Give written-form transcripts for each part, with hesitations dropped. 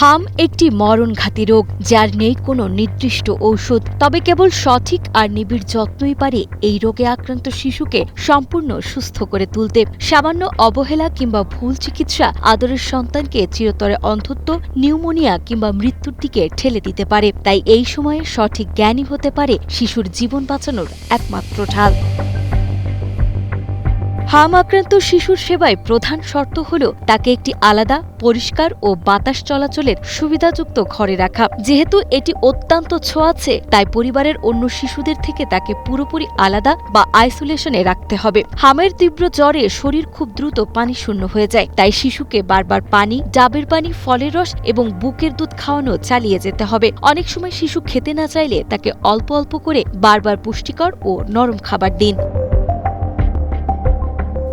হাম একটি মরণঘাতী রোগ, যার নেই কোনো নির্দিষ্ট ঔষধ। তবে কেবল সঠিক আর নিবিড় যত্নই পারে এই রোগে আক্রান্ত শিশুকে সম্পূর্ণ সুস্থ করে তুলতে। সামান্য অবহেলা কিংবা ভুল চিকিৎসা আদরের সন্তানকে চিরতরে অন্ধত্ব, নিউমোনিয়া কিংবা মৃত্যুর দিকে ঠেলে দিতে পারে। তাই এই সময়ে সঠিক জ্ঞানই হতে পারে শিশুর জীবন বাঁচানোর একমাত্র ঢাল। হাম আক্রান্ত শিশুর সেবায় প্রধান শর্ত হল তাকে একটি আলাদা, পরিষ্কার ও বাতাস চলাচলের সুবিধাযুক্ত ঘরে রাখা। যেহেতু এটি অত্যন্ত ছোঁয়াচে, তাই পরিবারের অন্য শিশুদের থেকে তাকে পুরোপুরি আলাদা বা আইসোলেশনে রাখতে হবে। হামের তীব্র জ্বরে শরীর খুব দ্রুত পানি শূন্য হয়ে যায়, তাই শিশুকে বারবার পানি, ডাবের পানি, ফলের রস এবং বুকের দুধ খাওয়ানো চালিয়ে যেতে হবে। অনেক সময় শিশু খেতে না চাইলে তাকে অল্প অল্প করে বারবার পুষ্টিকর ও নরম খাবার দিন।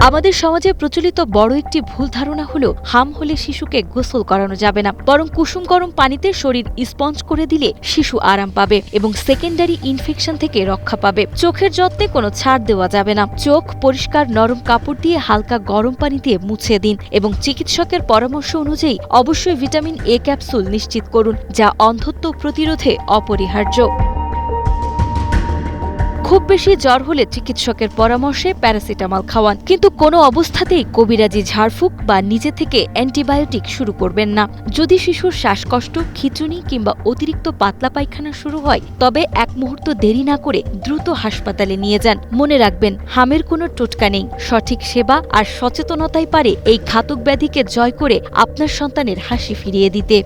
আমাদের সমাজে প্রচলিত বড় একটি ভুল ধারণা হল হাম হলে শিশুকে গোসল করানো যাবে না, বরং কুসুম গরম পানিতে শরীর স্পঞ্জ করে দিলে শিশু আরাম পাবে এবং সেকেন্ডারি ইনফেকশন থেকে রক্ষা পাবে। চোখের যত্নে কোনো ছাড় দেওয়া যাবে না। চোখ পরিষ্কার নরম কাপড় দিয়ে হালকা গরম পানি দিয়ে মুছে দিন এবং চিকিৎসকের পরামর্শ অনুযায়ী অবশ্যই ভিটামিন এ ক্যাপসুল নিশ্চিত করুন, যা অন্ধত্ব প্রতিরোধে অপরিহার্য। খুব বেশি জ্বর হলে চিকিৎসকের পরামর্শে প্যারাসিটামল খাওয়ান, কিন্তু কোনো অবস্থাতেই কবিরাজি ঝাড়ফুঁক বা নিজে থেকে অ্যান্টিবায়োটিক শুরু করবেন না। যদি শিশুর শ্বাসকষ্ট, খিঁচুনি কিংবা অতিরিক্ত পাতলা পায়খানা শুরু হয়, তবে এক মুহূর্ত দেরি না করে দ্রুত হাসপাতালে নিয়ে যান। মনে রাখবেন, হামের কোনো টোটকা নেই। সঠিক সেবা আর সচেতনতাই পারে এই ঘাতক ব্যাধিকে জয় করে আপনার সন্তানের হাসি ফিরিয়ে দিতে।